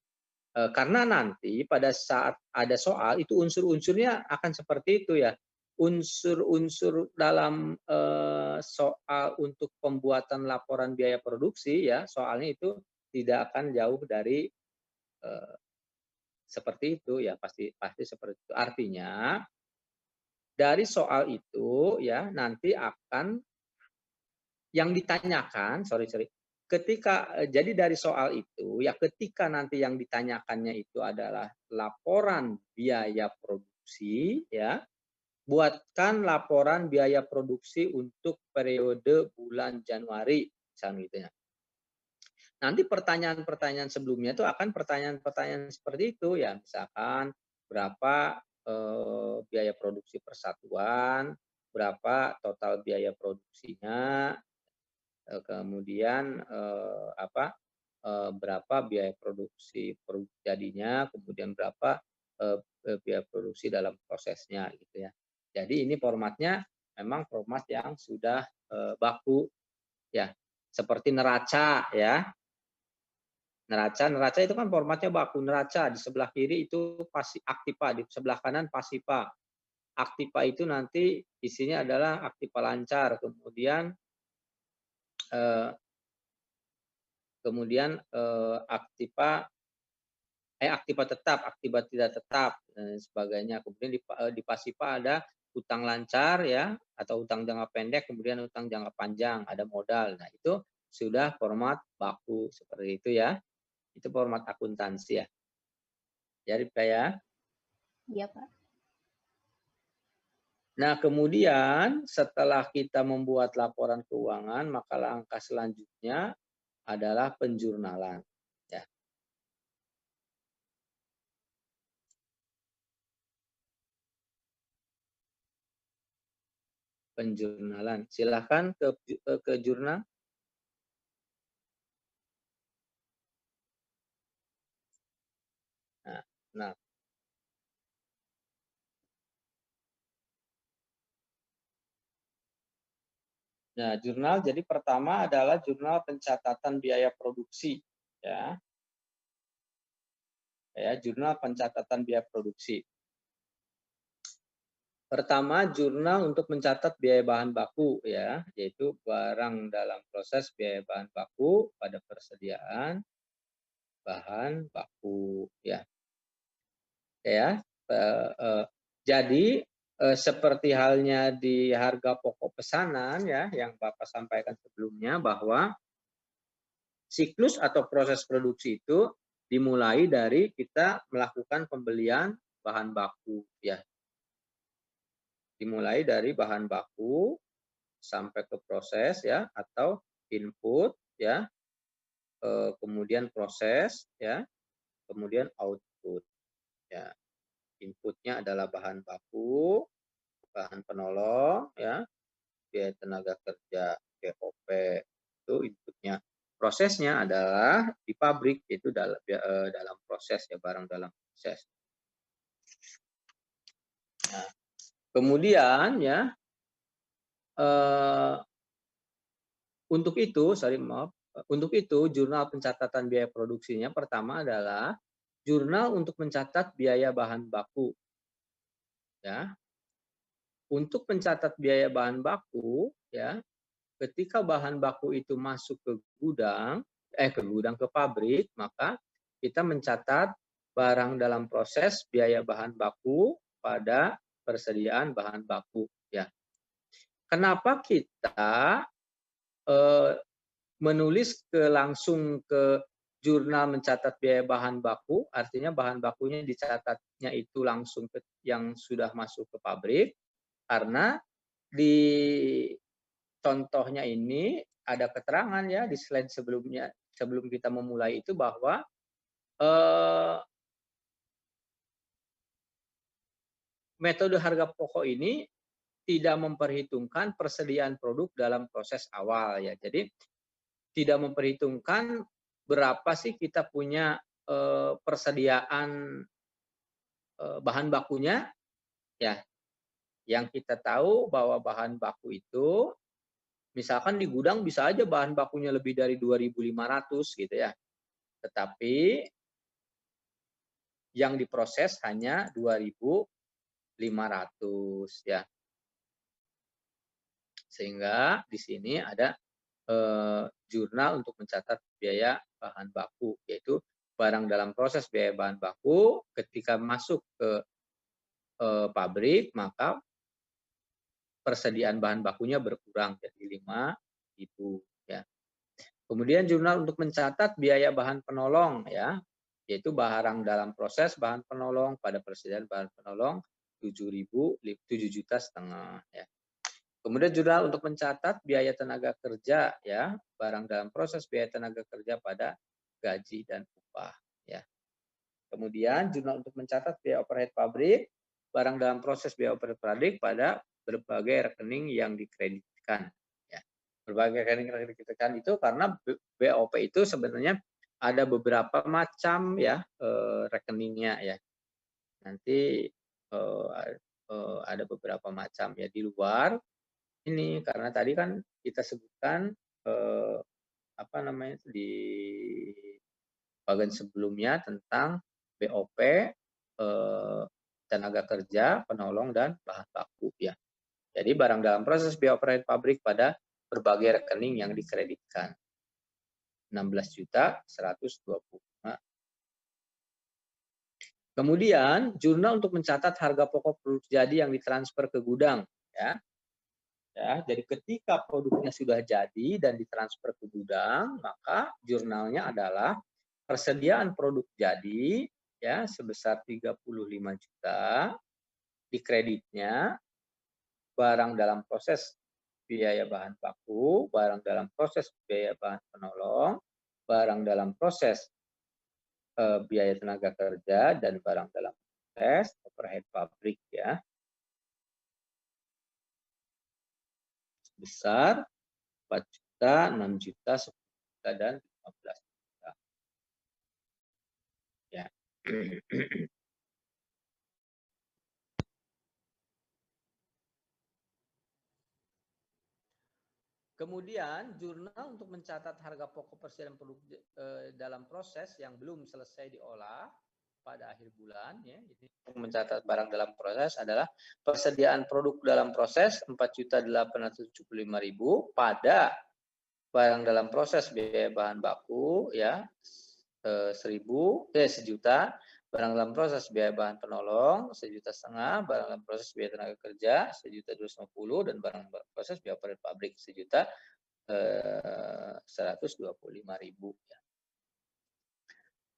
A: karena nanti pada saat ada soal itu unsur-unsurnya akan seperti itu ya. Unsur-unsur dalam soal untuk pembuatan laporan biaya produksi ya, soalnya itu tidak akan jauh dari seperti itu ya, pasti seperti itu. Artinya dari soal itu ya nanti akan yang ditanyakan, jadi dari soal itu ya ketika nanti yang ditanyakannya itu adalah laporan biaya produksi ya, buatkan laporan biaya produksi untuk periode bulan Januari misalnya gitu ya. nanti pertanyaan-pertanyaan sebelumnya itu akan pertanyaan-pertanyaan seperti itu ya, misalkan berapa biaya produksi persatuan, berapa total biaya produksinya, kemudian berapa biaya produksi jadinya, kemudian berapa biaya produksi dalam prosesnya gitu ya. Jadi ini formatnya memang format yang sudah baku ya, seperti neraca ya. Neraca itu kan formatnya baku. Neraca di sebelah kiri itu aktiva, di sebelah kanan pasiva. Aktiva itu nanti isinya adalah aktiva lancar, kemudian aktiva tetap, aktiva tidak tetap dan sebagainya. Kemudian di pasiva ada utang lancar ya, atau utang jangka pendek, kemudian utang jangka panjang, ada modal. Nah, itu sudah format baku seperti itu ya. Itu format akuntansi ya. Jadi Pak ya.
I: Iya, Pak.
A: Nah, kemudian setelah kita membuat laporan keuangan, maka langkah selanjutnya adalah penjurnalan. Ya. Penjurnalan. Silahkan ke jurnal. Nah, jurnal jadi pertama adalah jurnal pencatatan biaya produksi ya. Ya, jurnal pencatatan biaya produksi. Pertama, jurnal untuk mencatat biaya bahan baku ya, yaitu barang dalam proses biaya bahan baku pada persediaan bahan baku ya. Ya, jadi seperti halnya di harga pokok pesanan ya, yang Bapak sampaikan sebelumnya bahwa siklus atau proses produksi itu dimulai dari kita melakukan pembelian bahan baku ya. Dimulai dari bahan baku sampai ke proses ya, atau input ya, kemudian proses ya, kemudian output ya. Inputnya adalah bahan baku, bahan penolong ya, biaya tenaga kerja, BOP itu inputnya. Prosesnya adalah di pabrik, itu dalam proses ya, barang dalam proses. Nah, kemudian ya untuk itu jurnal pencatatan biaya produksinya pertama adalah jurnal untuk mencatat biaya bahan baku ya. Untuk mencatat biaya bahan baku ya, ketika bahan baku itu masuk ke ke pabrik, maka kita mencatat barang dalam proses biaya bahan baku pada persediaan bahan baku ya. Kenapa kita menulis langsung ke jurnal mencatat biaya bahan baku, artinya bahan bakunya dicatatnya itu langsung ke yang sudah masuk ke pabrik, karena di contohnya ini ada keterangan ya di slide sebelumnya, sebelum kita memulai itu, bahwa metode harga pokok ini tidak memperhitungkan persediaan produk dalam proses awal ya. Jadi tidak memperhitungkan berapa sih kita punya persediaan bahan bakunya ya. Yang kita tahu bahwa bahan baku itu misalkan di gudang bisa aja bahan bakunya lebih dari 2.500 gitu ya. Tetapi yang diproses hanya 2.500 ya. Sehingga di sini ada jurnal untuk mencatat biaya bahan baku, yaitu barang dalam proses biaya bahan baku ketika masuk ke pabrik, maka persediaan bahan bakunya berkurang jadi 5.000 ya. Kemudian jurnal untuk mencatat biaya bahan penolong ya, yaitu barang dalam proses bahan penolong pada persediaan bahan penolong 7,5 juta ya. Kemudian jurnal untuk mencatat biaya tenaga kerja, ya, barang dalam proses biaya tenaga kerja pada gaji dan upah, ya. Kemudian jurnal untuk mencatat biaya overhead pabrik, barang dalam proses biaya overhead pabrik pada berbagai rekening yang dikreditkan, ya. Berbagai rekening yang dikreditkan itu karena BOP itu sebenarnya ada beberapa macam, ya, rekeningnya, ya. Nanti ada beberapa macam, ya, di luar ini, karena tadi kan kita sebutkan apa namanya di bagian sebelumnya tentang BOP, tenaga kerja, penolong, dan bahan baku, ya. Jadi barang dalam proses biaya overhead pabrik pada berbagai rekening yang dikreditkan 16.125. Kemudian jurnal untuk mencatat harga pokok produk jadi yang ditransfer ke gudang, ya. Ya, jadi ketika produknya sudah jadi dan ditransfer ke gudang, maka jurnalnya adalah persediaan produk jadi, ya, sebesar 35 juta, di kreditnya barang dalam proses biaya bahan baku, barang dalam proses biaya bahan penolong, barang dalam proses biaya tenaga kerja, dan barang dalam proses overhead pabrik, ya. Besar 4 juta, 6 juta, 10 juta, dan 15 juta. Ya. Kemudian jurnal untuk mencatat harga pokok persediaan produk dalam proses yang belum selesai diolah pada akhir bulan, ya. Jadi untuk mencatat barang dalam proses adalah persediaan produk dalam proses 4.875.000 pada barang dalam proses biaya bahan baku, ya, 1 juta, barang dalam proses biaya bahan penolong 1,5 juta, barang dalam proses biaya tenaga kerja 1.250.000, dan barang dalam proses biaya overhead pabrik 1.125.000, ya.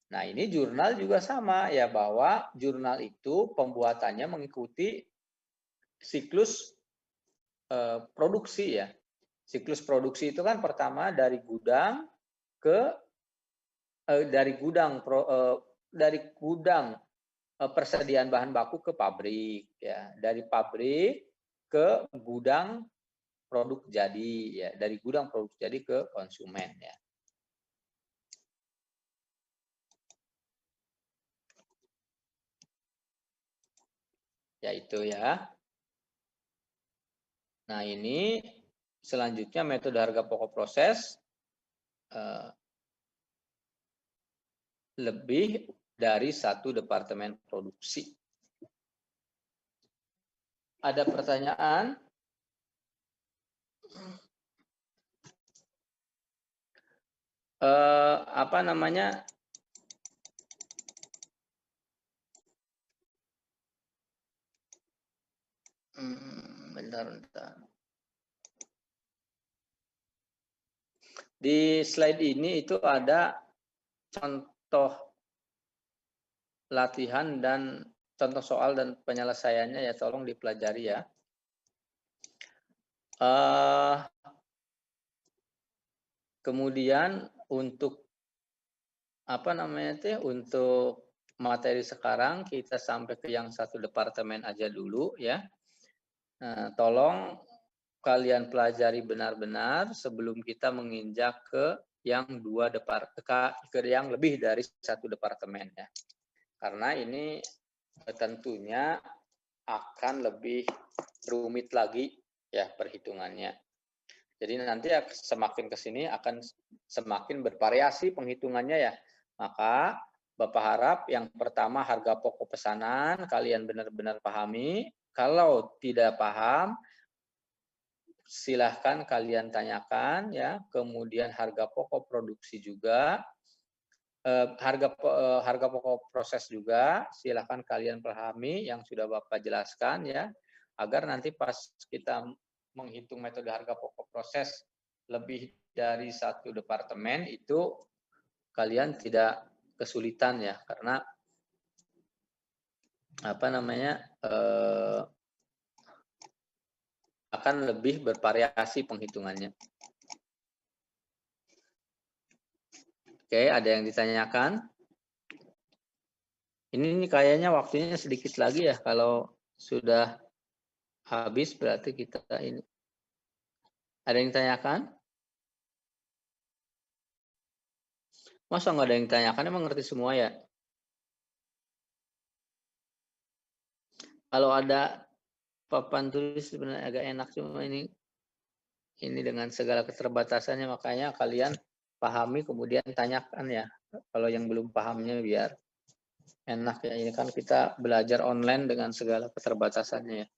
A: Nah, ini jurnal juga sama, ya, bahwa jurnal itu pembuatannya mengikuti siklus produksi, ya. Siklus produksi itu kan pertama dari gudang ke dari gudang persediaan bahan baku ke pabrik, ya. Dari pabrik ke gudang produk jadi, ya. Dari gudang produk jadi ke konsumen, ya. Ya, itu, ya. Nah, ini selanjutnya metode harga pokok proses lebih dari satu departemen produksi. Ada pertanyaan? Apa namanya? Bentar. Di slide ini itu ada contoh latihan dan contoh soal dan penyelesaiannya, ya, tolong dipelajari, ya. Kemudian untuk apa namanya itu, untuk materi sekarang kita sampai ke yang satu departemen aja dulu, ya. Tolong kalian pelajari benar-benar sebelum kita menginjak ke yang yang lebih dari satu departemen, ya. Karena ini tentunya akan lebih rumit lagi, ya, perhitungannya. Jadi nanti semakin ke sini akan semakin bervariasi penghitungannya, ya. Maka Bapak harap yang pertama harga pokok pesanan kalian benar-benar pahami. Kalau tidak paham, silahkan kalian tanyakan, ya. Kemudian harga pokok produksi juga, harga pokok proses juga silahkan kalian pahami yang sudah Bapak jelaskan, ya, agar nanti pas kita menghitung metode harga pokok proses lebih dari satu departemen itu kalian tidak kesulitan, ya, karena apa namanya akan lebih bervariasi penghitungannya. Oke, ada yang ditanyakan? Ini kayaknya waktunya sedikit lagi ya. Kalau sudah habis berarti kita ini. Ada yang ditanyakan? Masa nggak ada yang ditanyakan? Emang ngerti semua ya? Kalau ada papan tulis sebenarnya agak enak, cuma ini dengan segala keterbatasannya, makanya kalian pahami kemudian tanyakan ya. Kalau yang belum pahamnya biar enak ya. Ini kan kita belajar online dengan segala keterbatasannya ya.